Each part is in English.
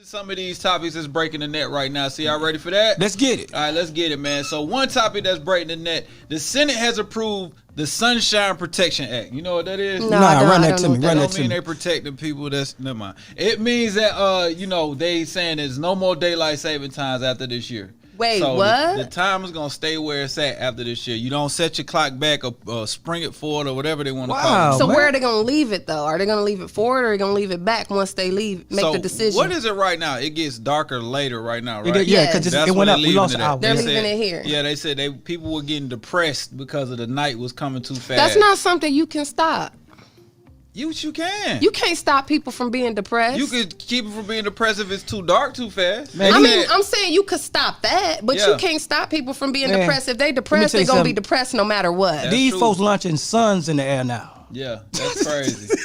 some of these topics that's breaking the net right now. So y'all ready for that? Let's get it. All right, let's get it, man. So one topic that's breaking the net: the Senate has approved the Sunshine Protection Act. You know what that is? No, run that to me. That don't mean they protecting people. Never mind. It means that they saying there's no more daylight saving times after this year. Wait, so what? The time is going to stay where it's at after this year. You don't set your clock back or spring it forward or whatever they want to call it. So where are they going to leave it, though? Are they going to leave it forward or are they going to leave it back once they make the decision? What is it right now? It gets darker later right now, right? Yeah, because it went up. We lost an hour. They're leaving it here. Yeah, they said people were getting depressed because of the night was coming too fast. That's not something you can stop. You can. You can't stop people from being depressed. You could keep them from being depressed if it's too dark too fast. Man, I'm saying you could stop that, but you can't stop people from being depressed. If they depressed, they're going to be depressed no matter what. These folks launching suns in the air now. Yeah, that's crazy.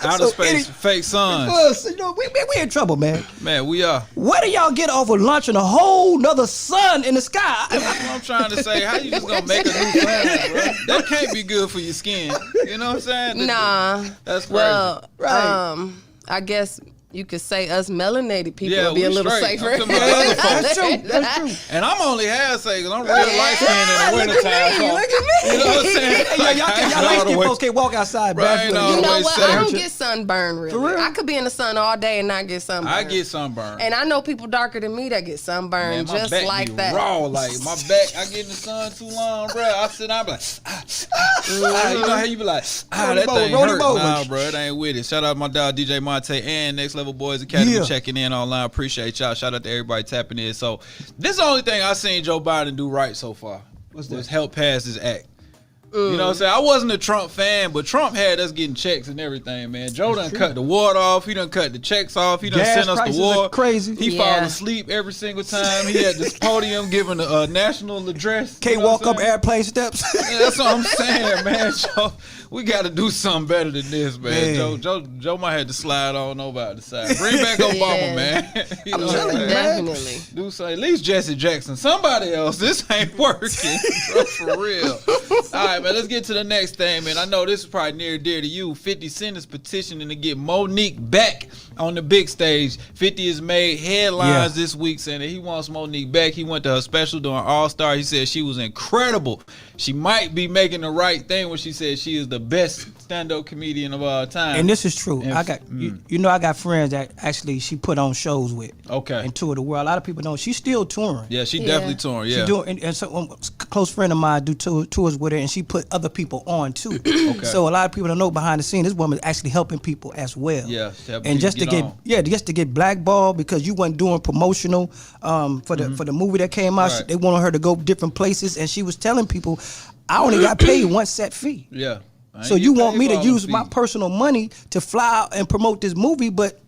Outer space, fake suns. We in trouble, man. Man, we are. Where do y'all get off of launching a whole nother sun in the sky? That's what I'm trying to say. How you just gonna make a new planet, bro? That can't be good for your skin. You know what I'm saying? Nah. That's crazy. Well, I guess you could say us melanated people would be a little safer. That's true. And I'm only half safe because I'm real light skinned in the wintertime. So, look at me. You know what I'm saying? Y'all light skinned folks can't walk outside. You know what? I don't get sunburned really. I could be in the sun all day and not get sunburned. I get sunburned. And I know people darker than me that get sunburned just like that. Raw, like my back. I get in the sun too long, bro. I sit down, be like, you know how you be like, that thing hurt. Nah, bro, it ain't with it. Shout out my dog DJ Monte and Next Level Boys Academy checking in online. Appreciate y'all. Shout out to everybody tapping in. So this is the only thing I seen Joe Biden do right so far. Was help pass this act. You know what I'm saying? I wasn't a Trump fan, but Trump had us getting checks and everything, man. Joe done cut the water off. He done cut the checks off. He done sent us the war. Crazy. He fall asleep every single time. He at this podium giving a national address. Can't walk up airplane steps. Yeah, that's what I'm saying, man. Joe, we got to do something better than this, man. Joe might have to slide on over out the side. Bring back Obama, man. You know what I'm saying? Definitely. Do something. At least Jesse Jackson. Somebody else. This ain't working. Bro, for real. All right, man. Let's get to the next thing, man. I know this is probably near and dear to you. 50 Cent is petitioning to get Monique back on the big stage. 50 has made headlines this week saying that he wants Monique back. He went to her special during All-Star. He said she was incredible. She might be making the right thing when she said she is the best stand-up comedian of all time. And this is true. I got I got friends that actually she put on shows with. Okay. And toured the world. A lot of people know she's still touring. Yeah, she definitely touring. Yeah. She doing, and so a close friend of mine do tours with her, and she put other people on too. Okay. So a lot of people don't know behind the scenes, this woman is actually helping people as well. Yeah. And just to get blackballed because you wasn't doing promotional for the movie that came out. Right. They wanted her to go different places, and she was telling people, "I only got paid one set fee." Yeah. So you want me to use my personal money to fly out and promote this movie, but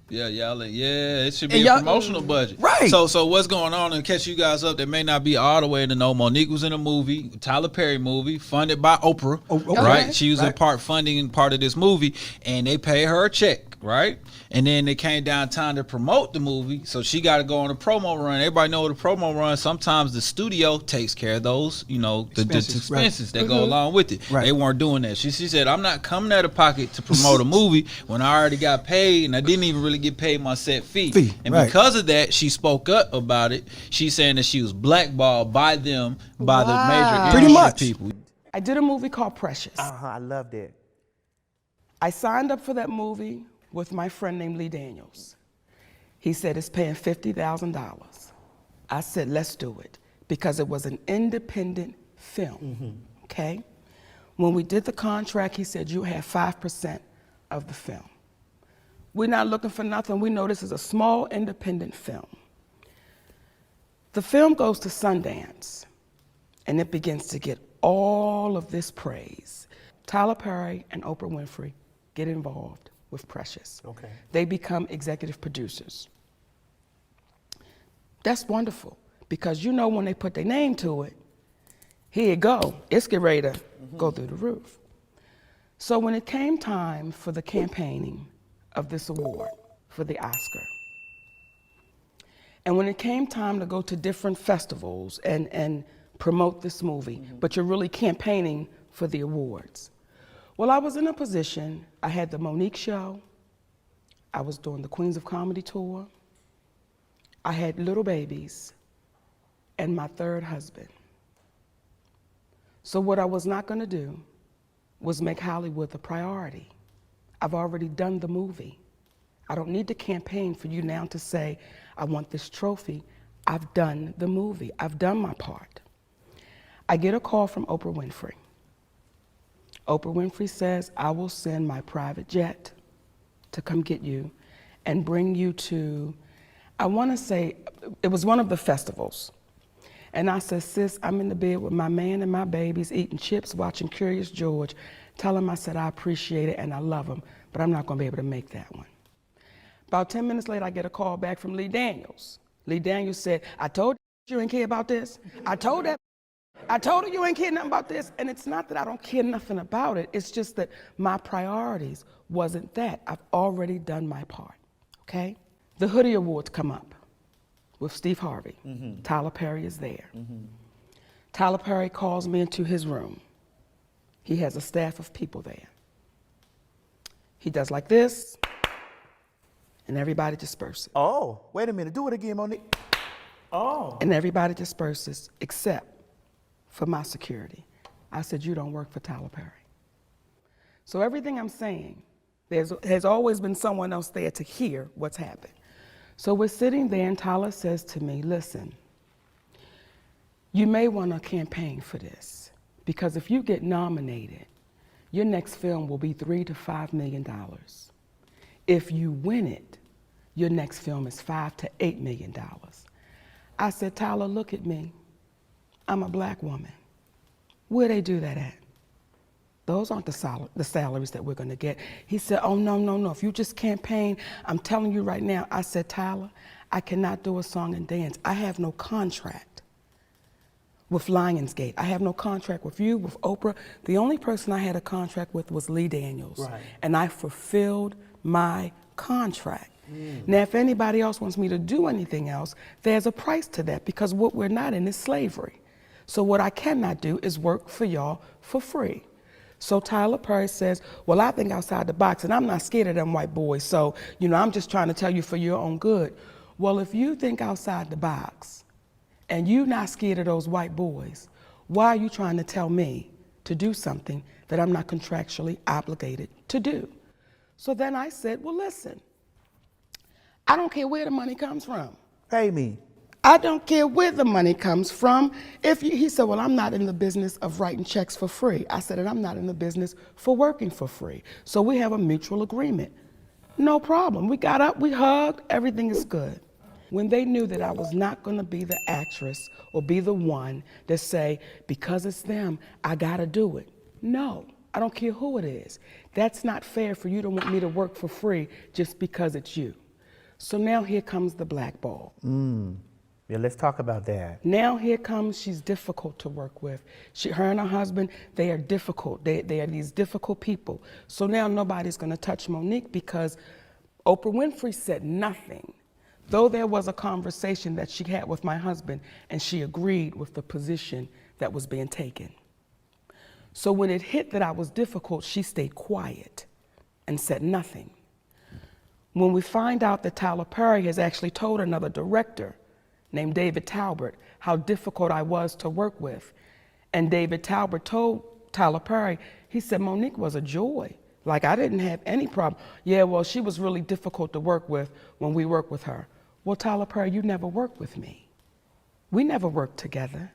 it should be a promotional budget. Right. So what's going on, and catch you guys up that may not be all the way to know, Monique was in a movie, Tyler Perry movie, funded by Oprah, right? She was in part funding part of this movie, and they pay her a check, right? And then they came downtown to promote the movie, so she got to go on a promo run. Everybody know what a promo run. Sometimes the studio takes care of those, the expenses that go along with it. Right. They weren't doing that. She said, "I'm not coming out of pocket to promote a movie when I already got paid, and I didn't even really get paid my set fee." And because of that, she spoke up about it. She's saying that she was blackballed by them, by the major industry people. I did a movie called Precious. I loved it. I signed up for that movie with my friend named Lee Daniels. He said it's paying $50,000. I said, let's do it, because it was an independent film, okay? When we did the contract, he said, you have 5% of the film. We're not looking for nothing. We know this is a small independent film. The film goes to Sundance, and it begins to get all of this praise. Tyler Perry and Oprah Winfrey get involved with Precious. Okay. They become executive producers. That's wonderful, because when they put their name to it, here you go, it's get ready to go through the roof. So when it came time for the campaigning of this award for the Oscar, and when it came time to go to different festivals and promote this movie, but you're really campaigning for the awards. Well, I was in a position, I had the Monique show, I was doing the Queens of Comedy tour, I had little babies and my third husband. So what I was not going to do was make Hollywood a priority. I've already done the movie. I don't need to campaign for you now to say, I want this trophy. I've done the movie. I've done my part. I get a call from Oprah Winfrey. Oprah Winfrey says, I will send my private jet to come get you and bring you to, I want to say, it was one of the festivals. And I said, sis, I'm in the bed with my man and my babies, eating chips, watching Curious George. Tell him I said I appreciate it and I love him, but I'm not going to be able to make that one. About 10 minutes later, I get a call back from Lee Daniels. Lee Daniels said, I told you ain't care about this. I told her you ain't care nothing about this. And it's not that I don't care nothing about it. It's just that my priorities wasn't that. I've already done my part, okay? The Hoodie Awards come up with Steve Harvey. Mm-hmm. Tyler Perry is there. Mm-hmm. Tyler Perry calls me into his room. He has a staff of people there. He does like this, and everybody disperses. Oh, wait a minute. Do it again, Monique. Oh. And everybody disperses except for my security. I said, you don't work for Tyler Perry. So everything I'm saying, there's always been someone else there to hear what's happened. So we're sitting there and Tyler says to me, listen, you may want to campaign for this because if you get nominated, your next film will be $3 to $5 million. If you win it, your next film is $5 to $8 million. I said, Tyler, look at me. I'm a black woman. Where they do that at? Those aren't the salaries that we're going to get. He said, oh, no. If you just campaign, I'm telling you right now. I said, Tyler, I cannot do a song and dance. I have no contract with Lionsgate. I have no contract with you, with Oprah. The only person I had a contract with was Lee Daniels. Right. And I fulfilled my contract. Now, if anybody else wants me to do anything else, there's a price to that because what we're not in is slavery. So what I cannot do is work for y'all for free. So Tyler Perry says, well, I think outside the box, and I'm not scared of them white boys, so, I'm just trying to tell you for your own good. Well, if you think outside the box, and you're not scared of those white boys, why are you trying to tell me to do something that I'm not contractually obligated to do? So then I said, well, listen, I don't care where the money comes from. Pay me. I don't care where the money comes from. He said, well, I'm not in the business of writing checks for free. I said, and I'm not in the business for working for free. So we have a mutual agreement. No problem. We got up, we hugged, everything is good. When they knew that I was not going to be the actress or be the one that say, because it's them, I got to do it. No, I don't care who it is. That's not fair for you to want me to work for free just because it's you. So now here comes the blackball. Yeah, let's talk about that. Now here comes, she's difficult to work with. Her and her husband, they are difficult. They are these difficult people. So now nobody's going to touch Monique because Oprah Winfrey said nothing. Though there was a conversation that she had with my husband and she agreed with the position that was being taken. So when it hit that I was difficult, she stayed quiet and said nothing. When we find out that Tyler Perry has actually told another director named David Talbert how difficult I was to work with, and David Talbert told Tyler Perry, he said, Monique was a joy. Like, I didn't have any problem. Yeah, well, she was really difficult to work with when we worked with her. Well, Tyler Perry, you never worked with me. We never worked together.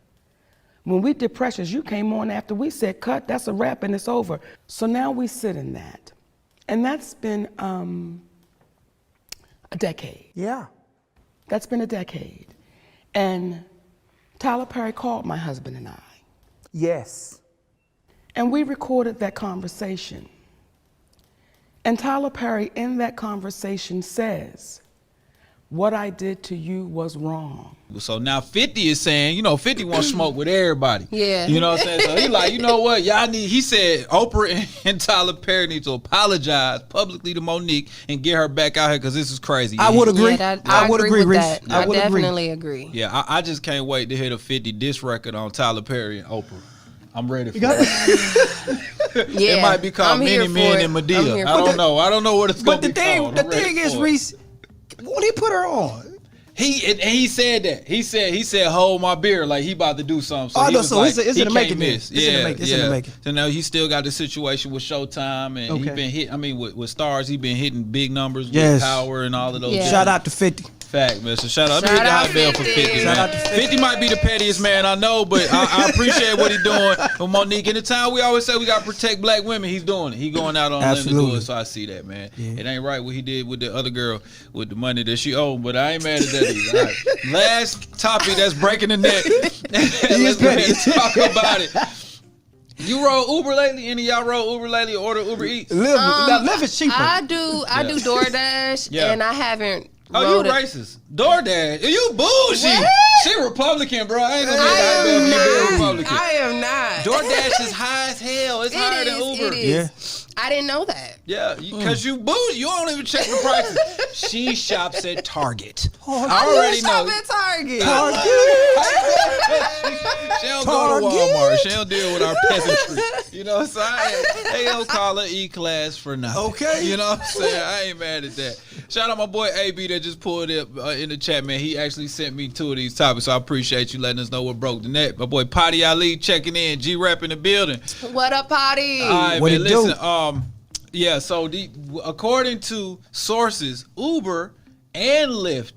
When we did Precious, you came on after we said, cut, that's a wrap and it's over. So now we sit in that. And that's been a decade. Yeah. That's been a decade. And Tyler Perry called my husband and I. Yes. And we recorded that conversation. And Tyler Perry in that conversation says, what I did to you was wrong. So now 50 is saying, 50 wants smoke with everybody. Yeah. You know what I'm saying? So he like, you know what? He said Oprah and Tyler Perry need to apologize publicly to Monique and get her back out here because this is crazy. I would agree. Yeah, I would agree, with Reece. that. I definitely agree. Yeah, I just can't wait to hear the 50 diss record on Tyler Perry and Oprah. I'm ready for it. Yeah, it might be called Many Men in Medea. I don't know. I don't know what it's going to be called. But the thing is, Reece, won't he put her on? He said that. He said, hold my beer, like he about to do something. So it's in the making. It's in the making. So now he still got the situation with Showtime, and he been hit. I mean, with Stars, he been hitting big numbers with Power and all of those. Yeah. Shout out to 50. Fact, man. So shout out. Let me hit the hot bell for 50, man. 50 might be the pettiest man I know, but I appreciate what he's doing with Monique. In the time we always say we got to protect black women, he's doing it. He going out on them to do it, so I see that, man. Yeah. It ain't right what he did with the other girl with the money that she owed, but I ain't mad at that either. All right. Last topic that's breaking the net. Let's go ahead and talk about it. You rode Uber lately? Any of y'all rode Uber lately or order Uber Eats? Lyft is cheaper. I do DoorDash, and I haven't. Oh, you racist. DoorDash. You bullshit. What? She Republican, bro. I ain't gonna be Republican. I am not. DoorDash is high as hell. It's higher than Uber. It is. I didn't know that. Yeah, because you bougie. You don't even check the prices. She shops at Target. I already know. Shop at Target. She don't go to Walmart. She don't deal with our peasantry. You know what I'm saying? They don't call her E-class for nothing. Okay. You know what I'm saying? I ain't mad at that. Shout out my boy AB that just pulled it in the chat, man. He actually sent me 2 of these topics, so I appreciate you letting us know what broke the net. My boy Potty Ali checking in. G-Rap in the building. What up, Potty? All right, man. Listen, yeah, so according to sources, Uber and Lyft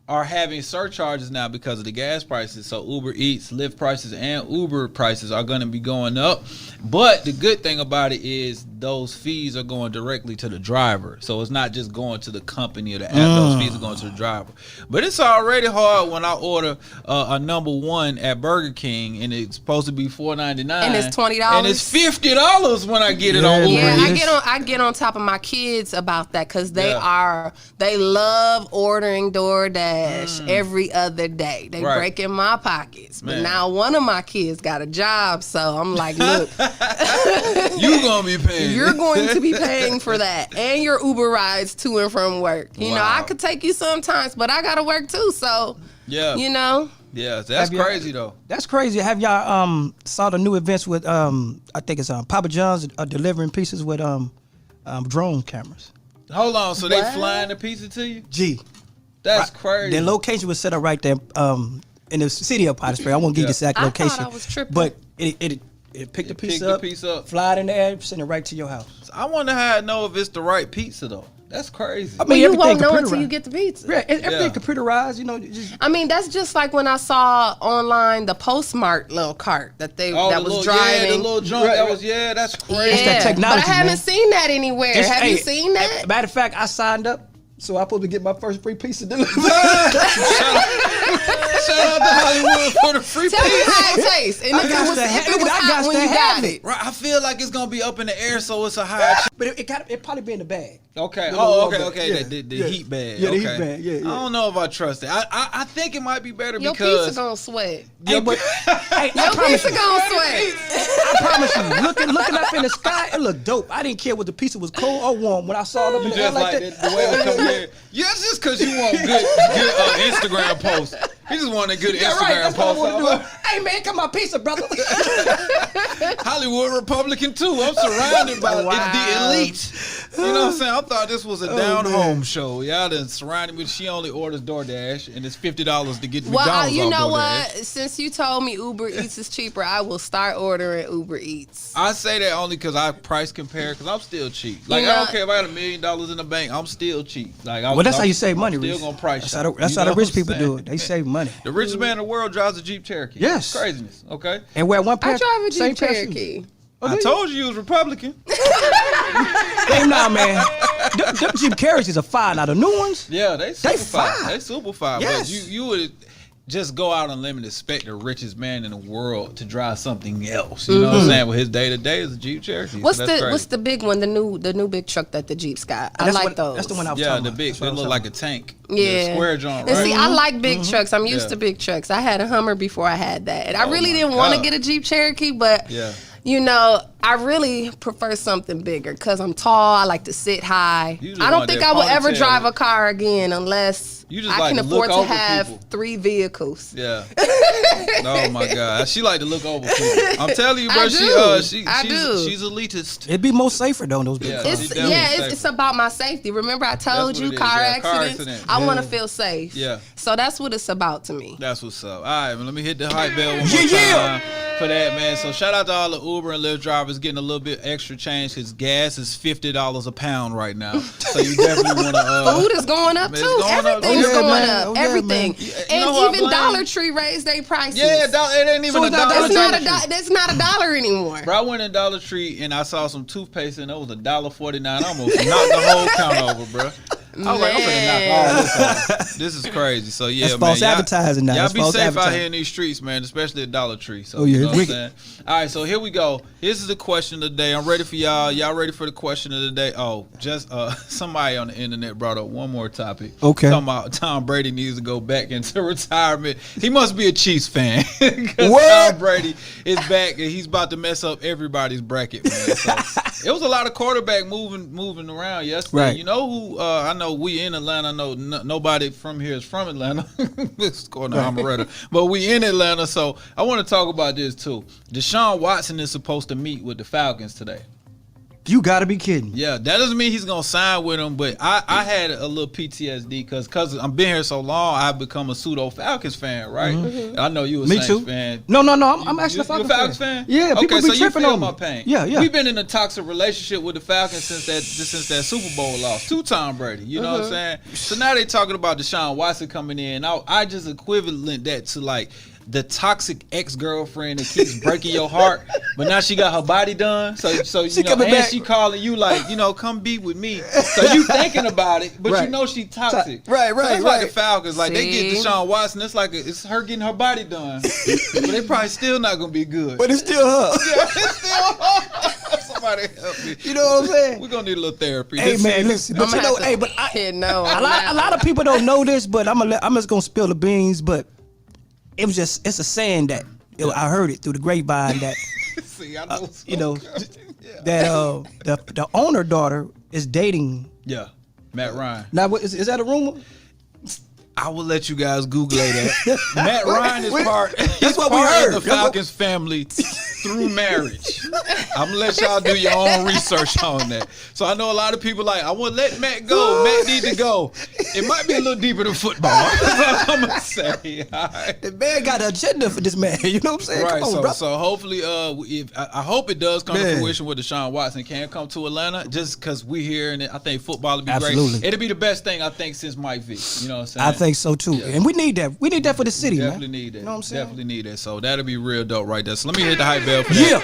are having surcharges now because of the gas prices. So Uber Eats, Lyft prices, and Uber prices are going to be going up. But the good thing about it is those fees are going directly to the driver. So it's not just going to the company or the app. Those fees are going to the driver. But it's already hard when I order a number one at Burger King, and it's supposed to be $4.99. And it's $20. And it's $50 when I get it on Uber Eats. Yeah, I get on top of my kids about that because they love ordering DoorDash every other day. They breaking my pockets. But now one of my kids got a job, so I'm like, look. You gonna be paying. You're going to be paying for that and your Uber rides to and from work. You know, I could take you sometimes, but I gotta work too. So you know. Yeah, that's crazy though. That's crazy. Have y'all saw the new events with I think it's Papa John's delivering pizzas with drone cameras. Hold on, so they flying the pizza to you? That's crazy. Their location was set up right there in the city of Potty Spring. I won't give you the exact location. I thought I was tripping. But it picked the piece up, fly it in the air, send it right to your house. I wonder how I know if it's the right pizza though. That's crazy. I mean, you won't know until you get the pizza. Yeah, everything computerized, you know. I mean, that's just like when I saw online the Postmark little cart that was driving. Yeah, the little junk that's crazy. It's that technology, but I haven't seen that anywhere. Have you seen that? Matter of fact, I signed up. So I'm supposed to get my first free pizza delivered. Shout out to Hollywood for the free pizza. Tell me how it tastes. And if it was hot when you got it. Right, I feel like it's gonna be up in the air, so it's a high. But it probably be in the bag. Okay. Okay. Yeah. The heat bag. Yeah, the heat bag. Yeah. I don't know if I trust it. I think it might be better your because pizza gonna sweat. Your pizza gonna sweat. I promise you, looking up in the sky, it looked dope. I didn't care whether the pizza was cold or warm. When I saw it up in the air like that, the way it come in. Yeah, it's just because you want good Instagram posts. He just want a good Instagram post. Hey man, come on, pizza, brother. Hollywood Republican too. I'm surrounded by the elite. You know what I'm saying? I thought this was a down-home show. Y'all done surrounded me. She only orders DoorDash, and it's $50 to get McDonald's Well, you know DoorDash. what? Since you told me Uber Eats is cheaper, I will start ordering Uber Eats. I say that only because I price compare, because I'm still cheap. Like, I don't care if I got $1 million in the bank. I'm still cheap. Like, that's how you save money, Still gonna price shop. That's how the rich people do it. They save money. The richest man in the world drives a Jeep Cherokee. Yes. It's craziness, okay? And wear one pair. I drive a Jeep Cherokee. Cherokee. I told you was Republican. Hey, nah, man. Them Jeep Cherokees are fine. Now, the new ones, yeah, they super fine. fine. They super fine. Yes. But you would just go out on a limb and expect the richest man in the world to drive something else. You know what I'm saying? Well, his day-to-day is a Jeep Cherokee. What's the big one, the new big truck that the Jeeps got? I like those. That's the one I was talking about. Yeah, the big, they look like a tank. Yeah. The square joint, And right? see, I like big trucks. I'm used to big trucks. I had a Hummer before I had that. And I really didn't want to get a Jeep Cherokee, but you know, I really prefer something bigger because I'm tall. I like to sit high. I don't think I will ever drive a car again unless I can afford to have 3 vehicles. Yeah. Oh my God, she like to look over people. I'm telling you, bro. She's elitist. It'd be more safer though. Those big cars. It's about my safety. Remember, I told you car accidents. I want to feel safe. Yeah. So that's what it's about to me. That's what's up. All right, man, let me hit the hype bell one more time for that, man. So shout out to all the Uber and Lyft drivers getting a little bit extra change because gas is $50 a pound right now. So you definitely want to. Food is going up too. Everything's going up. Everything. And even Dollar Tree raised their prices. Yeah, it ain't even a dollar. That's not $1 anymore. Bro, I went in Dollar Tree and I saw some toothpaste and it was $1.49. I almost knocked the whole count over, bro. I was like, I'm gonna knock all this off. This is crazy. So yeah, that's man. False advertising now. Y'all be safe out here in these streets, man, especially at Dollar Tree. So you know what I'm saying? All right, so here we go. This is the question of the day. I'm ready for y'all. Y'all ready for the question of the day? Oh, just somebody on the internet brought up one more topic. Okay. Talking about Tom Brady needs to go back into retirement. He must be a Chiefs fan. What? Tom Brady is back and he's about to mess up everybody's bracket, man. So it was a lot of quarterback moving around yesterday. Right. You know who? I know we in Atlanta. I know nobody from here is from Atlanta. It's going to Amaretta, but we in Atlanta. So I want to talk about this too. Deshaun Watson is supposed to meet with the Falcons today. You gotta be kidding. Yeah, that doesn't mean he's gonna sign with him, but I had a little PTSD because I've been here so long. I've become a pseudo Falcons fan, right? Mm-hmm. I know you a Saints fan. No. I'm actually a Falcons fan. Yeah, people be tripping on my pain. Yeah. We've been in a toxic relationship with the Falcons since that Super Bowl loss to Tom Brady. You know what I'm saying? So now they talking about Deshaun Watson coming in. I just equivalent that to like the toxic ex-girlfriend that keeps breaking your heart, but now she got her body done. So you know, and back. She calling you like, you know, come be with me. So you thinking about it, but you know she toxic. Right. That's like the Falcons. Like they get Deshaun Watson, it's her getting her body done. But they probably still not gonna be good. But it's still her. Yeah, it's still her. Somebody help me. You know what I'm saying? We're gonna need a little therapy. Hey man, listen. But a lot of people don't know this, but I'm just gonna spill the beans, but it's a saying that I heard it through the grapevine that that the owner daughter is dating. Yeah, Matt Ryan. Now, is that a rumor? I will let you guys Google that. Matt Ryan is part. That's what we heard. Of the Falcons family through marriage. I'm gonna let y'all do your own research on that. So I know a lot of people like, I want to let Matt go. Matt need to go. It might be a little deeper than football. That's what I'm gonna say. All right. The man got an agenda for this man. You know what I'm saying? Right. Come on, so hopefully, I hope it does come to fruition with Deshaun Watson can come to Atlanta, just because we here and I think football would be great. It'll be the best thing I think since Mike V. You know what I'm saying? I think so too, and we need that. We need that for the city, definitely man. Need that. You know what I'm saying? Definitely need that. So that'll be real dope right there. So let me hit the hype bell for that. Yeah.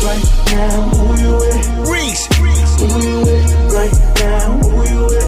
Right now, who you with?